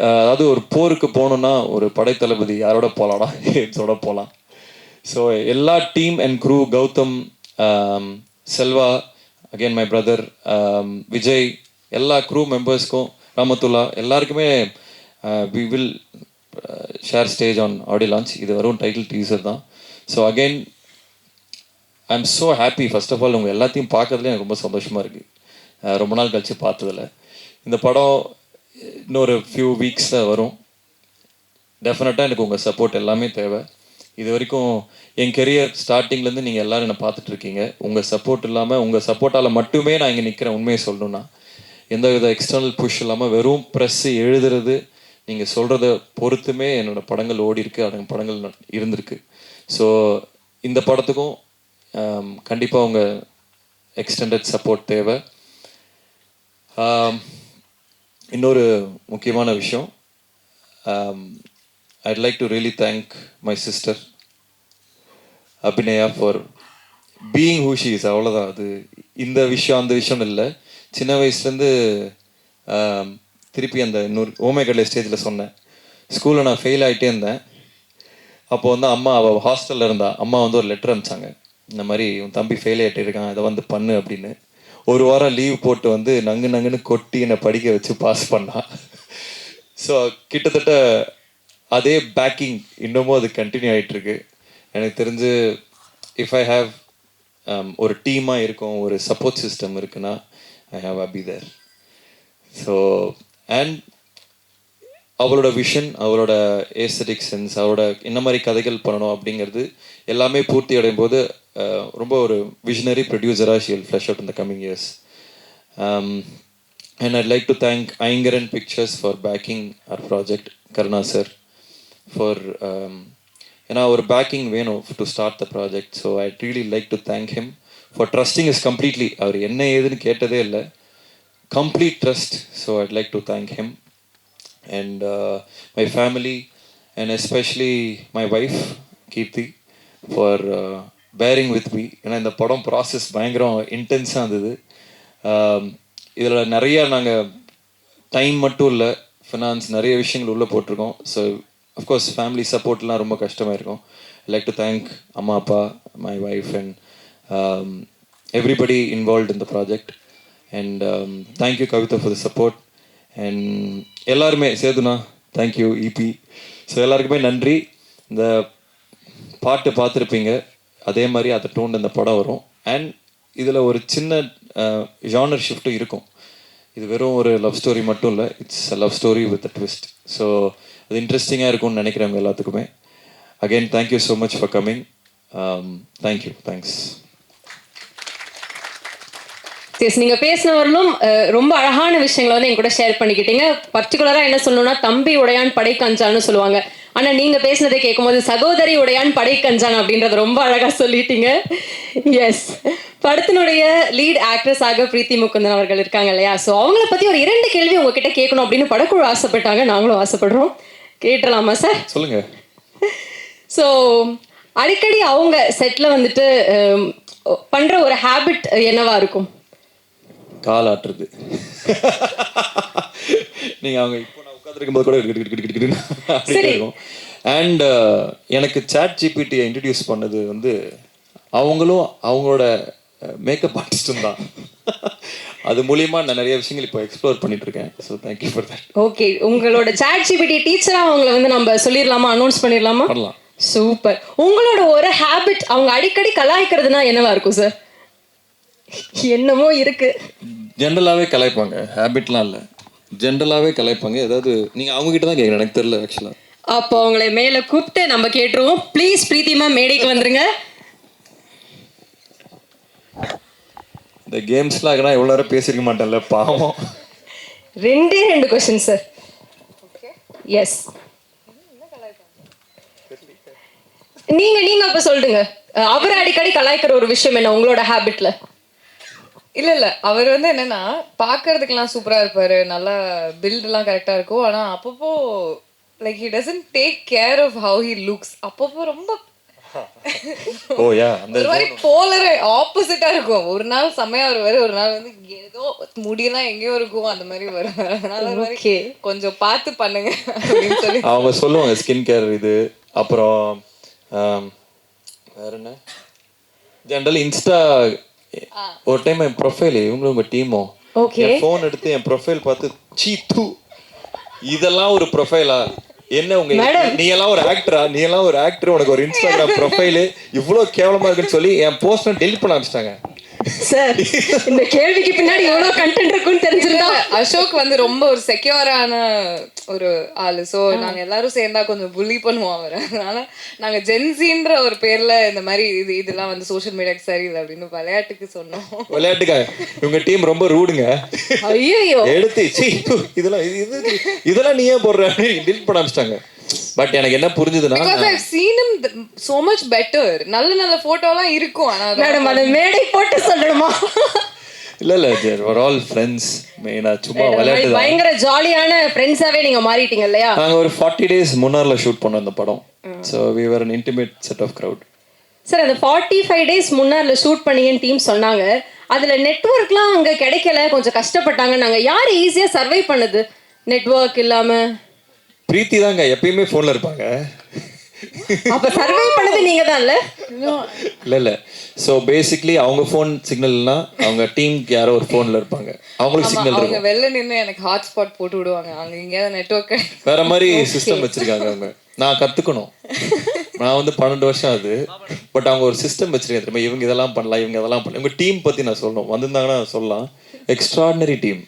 அதாவது ஒரு போருக்கு போகணுன்னா ஒரு படைத்தளபதி யாரோட போகலாம்னா எட்ஸோட போகலாம். ஸோ எல்லா team and crew, Gautham, Selva, again my brother Vijay, எல்லா க்ரூ மெம்பர்ஸ்க்கும், ராமத்துல்லா, எல்லாருக்குமே we will share stage on audio launch. இது வரும் டைட்டில் டீசர் தான். So again I am so happy. First of all உங்கள் எல்லாத்தையும் பார்க்கறதுல எனக்கு ரொம்ப சந்தோஷமாக இருக்குது. ரொம்ப நாள் கழித்து பார்த்ததில்ல. இந்த படம் இன்னொரு ஃபியூ வீக்ஸில் வரும். டெஃபினட்டாக எனக்கு உங்கள் சப்போர்ட் எல்லாமே தேவை. இது வரைக்கும் என் கெரியர் ஸ்டார்டிங்லேருந்து நீங்கள் எல்லோரும் என்னை பார்த்துட்ருக்கீங்க. உங்கள் சப்போர்ட் இல்லாமல், உங்கள் சப்போர்ட்டால் மட்டுமே நான் இங்கே நிற்கிறேன். உண்மையை சொல்லணுன்னா எந்த வித எக்ஸ்டர்னல் புஷ் இல்லாமல் வெறும் ப்ரெஸ்ஸு எழுதுறது, நீங்கள் சொல்கிறத பொறுத்துமே என்னோடய படங்கள் ஓடி இருக்கு, அந்த படங்கள் இருந்திருக்கு. ஸோ இந்த படத்துக்கும் கண்டிப்பாக உங்கள் எக்ஸ்டெண்டட் சப்போர்ட் தேவை. இன்னொரு முக்கியமான விஷயம், I'd like to really thank my sister Abhinaya for being who she is. அவ்வளோதான். அது இந்த விஷயம் அந்த விஷயம் இல்லை. சின்ன வயசுலேருந்து திருப்பி அந்த இன்னொரு ஓமேகடலை ஸ்டேஜில் சொன்னேன். ஸ்கூலில் நான் ஃபெயில் ஆகிட்டே இருந்தேன். அப்போ வந்து அம்மா அவள் ஹாஸ்டலில் இருந்தா. அம்மா வந்து ஒரு லெட்டர் அனுப்பிச்சாங்க, இந்த மாதிரி உன் தம்பி ஃபெயில் ஆகிட்டு இருக்கான், இதை வந்து பண்ணு அப்படின்னு. ஒரு வாரம் லீவ் போட்டு வந்து நங்குன்னு கொட்டி என்னை படிக்க வச்சு பாஸ் பண்ணான். ஸோ கிட்டத்தட்ட அதே பேக்கிங் இன்னமும் அது கண்டினியூ ஆகிட்டுருக்கு. எனக்கு தெரிஞ்சு இஃப் ஐ ஹாவ் ஒரு டீமாக இருக்கும், ஒரு சப்போர்ட் சிஸ்டம் இருக்குன்னா I have Abhi there. So and அவளோட விஷன், அவளோட ஏஸ்தட்டிக் சென்ஸ், அவளோட என்ன மாதிரி கதைகள் பண்ணணும் அப்படிங்கிறது எல்லாமே பூர்த்தி அடையும் போது ரொம்ப ஒரு விஷனரி ப்ரொடியூசராக she will flush out in the coming years. And I'd like to thank Ayngaran Pictures for backing our project, Karuna sir for ஏன்னா ஒரு பேக்கிங் வேணும் to start the project. So I really like to thank him for trusting us completely. அவர் என்ன ஏதுன்னு கேட்டதே இல்லை, complete trust. So I'd like to thank him. And my family, and especially my wife Kirti for bearing with me. ஏன்னா இந்த படம் process பயங்கரம் இன்டென்ஸாக இருந்தது. இதில் நிறையா நாங்கள் டைம் மட்டும் இல்லை, ஃபினான்ஸ் நிறைய விஷயங்கள் உள்ளே போட்டிருக்கோம். ஸோ அஃப்கோர்ஸ் ஃபேமிலி சப்போர்ட்லாம் ரொம்ப கஷ்டமாக இருக்கும். ஐ லைக் டு தேங்க் அம்மா அப்பா, my wife and everybody involved in the project. And thank you Kavitha for the support. And எல்லாருமே சேதுனா தேங்க்யூ, இபி. ஸோ எல்லாருக்குமே நன்றி. இந்த பாட்டு பார்த்துருப்பீங்க, அதே மாதிரி அதை டோன் இந்த படம் வரும். அண்ட் இதில் ஒரு சின்ன ஜானர் ஷிஃப்ட்டும் இருக்கும். இது வெறும் ஒரு லவ் ஸ்டோரி மட்டும் இல்லை, it's a love story with a twist. So அது இன்ட்ரெஸ்டிங்காக இருக்கும்னு நினைக்கிறவங்க எல்லாத்துக்குமே. Again thank you so much for coming. Thank you, thanks. Yes, நீங்க பேசினவர்களும் ரொம்ப அழகான விஷயங்களை வந்து என் கூட ஷேர் பண்ணிக்கிட்டீங்க. பர்டிகுலரா என்ன சொல்லணும்னா, தம்பி உடையான் படை கஞ்சான்னு சொல்லுவாங்க. ஆனா நீங்க பேசினதை கேட்கும்போது சகோதரி உடையான் படை கஞ்சான் அப்படின்றத ரொம்ப அழகா சொல்லிட்டீங்க. எஸ், படத்தினுடைய லீட் ஆக்ட்ரஸாக பிரீத்தி முகுந்தன் அவர்கள் இருக்காங்க இல்லையா? ஸோ அவங்கள பத்தி ஒரு 2 கேள்வி உங்ககிட்ட கேட்கணும் அப்படின்னு படக்குழு ஆசைப்பட்டாங்க, நாங்களும் ஆசைப்படுறோம். கேட்டலாமா சார்? சொல்லுங்க. ஸோ அடிக்கடி அவங்க செட்ல வந்துட்டு பண்ற ஒரு ஹேபிட் என்னவா இருக்கும்? கால் ஆட்டுறது. நீங்கள் அவங்க இப்போ நான் உட்காந்துருக்கும் போது கூட இருக்கும். அண்ட் எனக்கு சாட் ஜிபிடியை இன்ட்ரடியூஸ் பண்ணது வந்து அவங்களும் அவங்களோட மேக்கப் ஆர்டிஸ்டும் தான். அது மூலியமா நான் நிறைய விஷயங்கள் இப்போ எக்ஸ்ப்ளோர் பண்ணிட்டு இருக்கேன். So thank you for that. Okay, உங்களோட சாட் ஜிபிடி டீச்சரா அவங்கள வந்து நம்ம சொல்லிடலாமா, அனௌன்ஸ் பண்ணிடலாமா? பண்ணலாம். சூப்பர். உங்களோட ஒரு ஹேபிட் அவங்க அடிக்கடி கலாய்க்கிறதுனா என்னவா இருக்கும் சார்? என்னமோ இருக்கு. ஜென்ரலாகவே கலாய்ப்பாங்க, ஹேபிட்லாம் இல்லை, ஜென்ரலாகவே கலாய்ப்பாங்க. ஏதாவது நீங்கள் அவங்ககிட்ட தான் கேட்குறேன், எனக்கு தெரியல ஆக்சுவலாக. அப்போ அவங்களை மேலே கூப்பிட்டு நம்ம கேட்டுருவோம். ப்ளீஸ் பிரீத்திமா மேடைக்கு வந்துருங்க. இந்த கேம்ஸ்லாம் ஆகினா எவ்வளோ நேரம் பேசியிருக்க மாட்டேன்ல, பாவம். 2 கொஸ்டின் சார். எஸ், நீங்க அப்ப சொல்லுங்க, அவர் அடிக்கடி கலாய்க்கிற ஒரு விஷயம் என்ன உங்களோட ஹேபிட்ல? இல்ல அவர் வந்து என்னன்னா பாக்குறதுக்கெல்லாம் சூப்பரா இருப்பாரு, நல்லா பில்ட்லாம் கரெக்டா இருக்கும். ஆனா அப்பப்போ like he doesn't take care of how he looks. அப்பப்போ ரொம்ப ஒரு மாதிரி போலர் ஆப்போசிட்டா இருக்கும். ஒரு நாள் செம்மையா வருவாரு, ஒரு நாள் வந்து ஏதோ முடியெல்லாம் எங்கேயோ இருக்கும், அந்த மாதிரி வருவாரு. அதனால கொஞ்சம் பார்த்து பண்ணுங்க அப்படின்னு சொல்லி அவங்க சொல்லுவாங்க. ஸ்கின் கேர் இது, அப்புறம் வேற என்ன, ஜென்ரல் இன்ஸ்டா. ஒரு டைம் என் ப்ரொஃபைல் இவங்களும் உங்க டீமும் என் ஃபோன் எடுத்து என் ப்ரொஃபைல் பார்த்து சீ தூ இதெல்லாம் ஒரு ப்ரொஃபைலா, என்ன உங்க நீ எல்லாம் ஒரு ஆக்டரா, நீ எல்லாம் ஒரு ஆக்டர், உனக்கு ஒரு இன்ஸ்டாகிராம் ப்ரொஃபைல் இவ்வளவு கேவலமா இருக்குன்னு சொல்லி என் போஸ்ட் டெலிட் பண்ண ஆரம்பிச்சிட்டாங்க. சார், இந்த கேள்விக்கு பின்னாடி எவ்வளவு கண்டென்ட் இருக்குன்னு தெரிஞ்சிருந்தா. அசோக் வந்து ரொம்ப ஒரு செக்யூரான ஒரு ஆளு. ஸோ நாங்க எல்லாரும் சேர்ந்தா கொஞ்சம் புள்ளி பண்ணுவோம் அவரை. அதனால நாங்க ஜென்சின்ற ஒரு பேர்ல இந்த மாதிரி இதெல்லாம் வந்து சோஷியல் மீடியாக்கு சரியில்லை அப்படின்னு விளையாட்டுக்கு சொன்னோம். விளையாட்டுக்கா உங்க டீம் ரொம்ப ரூடுங்க. ஐயோ, எடுத்து இதெல்லாம் நீ ஏன் போடுற டெலிட் பண்ண ஆரம்பிச்சிட்டாங்க. பட் எனக்கு என்ன புரிஞ்சதுன்னா, because I've seen him so much better. நல்ல போட்டோலாம் இருக்கும். ஆனா மேடம் அதை மேடை போட்டு சொல்லணுமா? இல்லை we're all friends மெயினாக சும்மா விளையாட்டு தான். பயங்கர ஜாலியான ஃப்ரெண்ட்ஸாவே நீங்க மாறிட்டீங்க இல்லையா? நாங்கள் ஒரு 40 days முன்னாரில் ஷூட் பண்ணோம் இந்த படம். So we were an intimate set of crowd. Sir அந்த 45 days முன்னார்ல ஷூட் பண்ணீங்கன்னு டீம் சொன்னாங்க. அதுல நெட்வொர்க்லாம் அங்க கிடைக்கல, கொஞ்சம் கஷ்டப்பட்டாங்க. நாங்க யார் ஈஸியா சர்வை பண்ணது நெட்வொர்க் இல்லாம? பிரீத்தி தாங்க எப்பயுமே ஃபோனில் இருப்பாங்க. அப்ப சர்வை பண்ணது நீங்க தான் இல்ல? இல்லை ஸோ பேசிக்லி அவங்க ஃபோன் சிக்னல்னா அவங்க டீமுக்கு யாரோ ஒரு ஃபோனில் இருப்பாங்க, அவங்களுக்கு சிக்னல் அவங்க இருக்கும். வெளில நின்று எனக்கு ஹாட்ஸ்பாட் போட்டு விடுவாங்க. அங்க எங்கேயாவது நெட்வொர்க் வேற மாதிரி சிஸ்டம் வச்சிருக்காங்க அவங்க. நான் கற்றுக்கணும். நான் வந்து 12 வருஷம் ஆகுது. பட் அவங்க ஒரு சிஸ்டம் வச்சிருக்கேன் தெரியுமா, இவங்க இதெல்லாம் பண்ணலாம், இவங்க இதெல்லாம் பண்ணலாம். உங்கள் டீம் பற்றி நான் சொல்லணும், வந்திருந்தாங்கன்னா சொல்லலாம். Extraordinary team.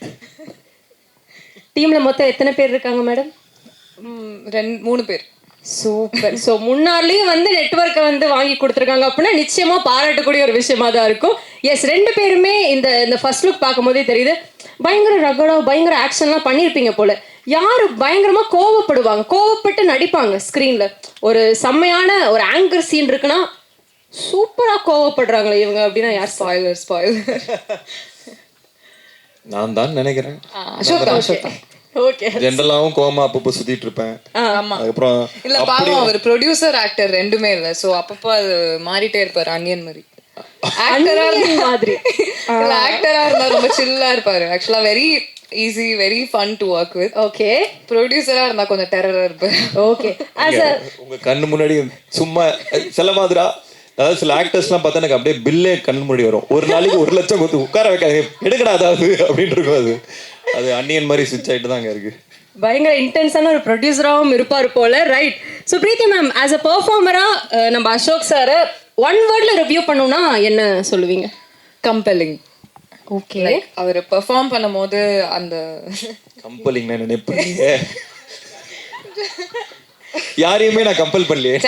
டீம்ல மொத்தம் எத்தனை பேர் இருக்காங்க மேடம்? 3 பேர். சூப்பர். ஸோ முன்னாடியும் வந்து நெட்வொர்க்கை வந்து வாங்கி கொடுத்துருக்காங்க அப்படின்னா நிச்சயமா பாராட்டக்கூடிய ஒரு விஷயமா தான் இருக்கும். எஸ், 2 பேருமே இந்த ஃபர்ஸ்ட் லுக் பார்க்கும்போதே தெரியுது பயங்கர ரகடா பயங்கர ஆக்ஷன்லாம் பண்ணியிருப்பீங்க போல. யாரு பயங்கரமா கோவப்படுவாங்க, கோவப்பட்டு நடிப்பாங்க ஸ்க்ரீன்ல. ஒரு செம்மையான ஒரு ஆங்கர் சீன் இருக்குன்னா சூப்பரா கோவப்படுறாங்களே இவங்க அப்படின்னா யார்? ஸ்பாயிலர் நான் தான் நினைக்கிறேன். அசோக். ஓகே. ஜென்ரலாகவும் கோமா அப்பப்போ சுத்திட்டு இருப்பேன். ஆமா. அதுக்கப்புறம் இல்ல பாவம் அவர் ப்ரொடியூசர் ஆக்டர் ரெண்டுமே இல்ல. சோ அப்பப்போ அது மாறிட்டே இருப்பாரு. அன்னியன் மாதிரி ஆக்டரா மாதிரி. இல்ல ஆக்டரா இருந்தா ரொம்ப சில்லா இருப்பாரு. ஆக்சுவலா very easy, very fun to work with. Okay. ப்ரொடியூசரா இருந்தா கொஞ்சம் டெரரா இருப்பாரு. ஓகே. உங்க கண்ணு முன்னாடி சும்மா சில மாதிரா, அதாவது சில ஆக்டர்ஸ்லாம் பார்த்தா எனக்கு அப்படியே பில்லே கண்ணு முன்னாடி வரும். ஒரு நாளைக்கு 1 லட்சம் கொடுத்து உட்கார வைக்காது, எடுக்கடா அதாவது அப்படின்னு இருக்கும். அது அன்னியன் மாதிரி ஸ்விட்ச் ஆகிட்டு தாங்க இருக்கு. பயங்கர இன்டென்ஸான ஒரு ப்ரொடியூசராகவும் இருப்பார் போல. Right. So Preethi ma'am, as a பெர்ஃபார்மரா நம்ம அசோக் சாரை 1 வேர்ட்ல ரிவ்யூ பண்ணணும்னா என்ன சொல்லுவீங்க? கம்பெல்லிங். ஓகே. அவர் பெர்ஃபார்ம் பண்ணும்போது அந்த கம்பெல்லிங் நான் நினைப்பேன். யாரையுமே நான் கம்பல் பண்ணலையே.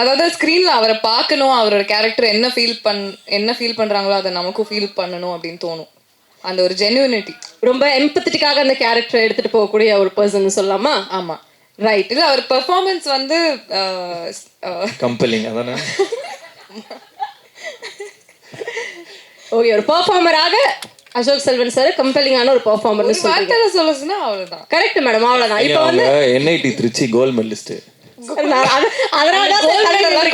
அதாவது ஸ்க்ரீன்ல அவரை பார்க்கணும், அவரோட கேரக்டர் என்ன ஃபீல் பண்றாங்களோ அதை நமக்கும் ஃபீல் பண்ணணும் அப்படின்னு தோணும். அந்த ஒரு ஜென்யூனிட்டி, ரொம்ப எம்பத்தட்டிக்காக அந்த கேரக்டர் எடுத்துட்டு போகக்கூடிய ஒரு பர்சன் சொல்லலாமா? ஆமா. ரைட். இல்ல அவர் பெர்ஃபார்மன்ஸ் வந்து கம்பெல்லிங் அதானே. ஓகே. ஒரு பெர்ஃபார்மராக அசோக் செல்வன் சார் கம்பெல்லிங்கான ஒரு பெர்ஃபார்மர்னு சொல்றீங்க. வார்த்தையில சொல்லணும்னா அவ்வளவுதான். கரெக்ட் மேடம், அவ்வளவுதான். இப்போ வந்து NIT திருச்சி கோல்ட் மெடலிஸ்ட். அதனால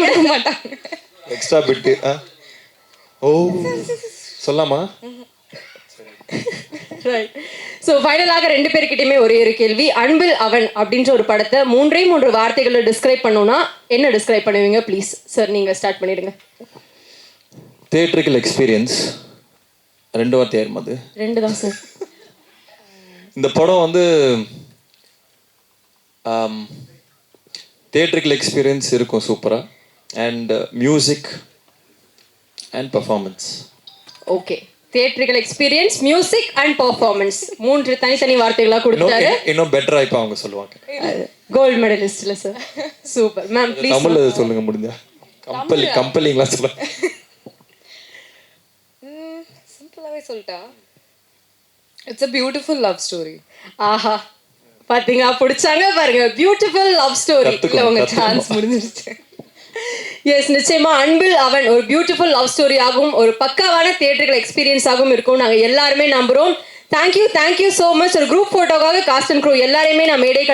கொடுக்க மாட்டாங்க எக்ஸ்ட்ரா பிட். ஓ சொல்லாமா? ரைட். ஸோ ஃபைனலாக 2 பேர்கிட்டயுமே ஒரே ஒரு கேள்வி. அன்பில் அவன் அப்படின்ற ஒரு படத்தை 3 வார்த்தைகளை டிஸ்கிரைப் பண்ணணும்னா என்ன டிஸ்கிரைப் பண்ணுவீங்க? ப்ளீஸ் சார், நீங்க ஸ்டார்ட் பண்ணிடுங்க. Theatrical experience. 2 வார்த்தை ஆயிருமா? அது 2 தான் சார். இந்த படம் வந்து தியேட்டரிக்கல் எக்ஸ்பீரியன்ஸ் இருக்கும் சூப்பரா. And music and performance. Okay. Theatrical experience, music and performance 3 தனித்தனி வார்த்தைகளா கொடுத்தாரு. இன்னும் பெட்டரா இப்ப அவங்க சொல்லுவாங்க. கோல்ட் மெடலிஸ்ட்ல சார். Super ma'am. ப்ளீஸ் தமிழ்ல சொல்லுங்க முடிஞ்சா. கம்பெல்லிங்களா சொல்ல. சிம்பிளாவே சொல்லிட்டா, it's a beautiful love story. ஆஹா, பாத்தீங்க, பிடிச்சாங்க பாருங்க. Beautiful love story. இல்ல உங்க சான்ஸ் முடிஞ்சிருச்சு. எஸ், நிச்சயமா அன்பில் அவன் ஒரு பியூட்டிஃபுல் லவ் ஸ்டோரி ஆகும், ஒரு பக்காவான தியேட்டரிக்கல் எக்ஸ்பீரியன்ஸ் ஆகும் இருக்கும். நாங்க எல்லாருமே நம்புறோம். Thank you so much. ஒரு குரூப் போட்டோக்காக காஸ்ட் அண்ட் க்ரூ எல்லாரையுமே நான் மேடை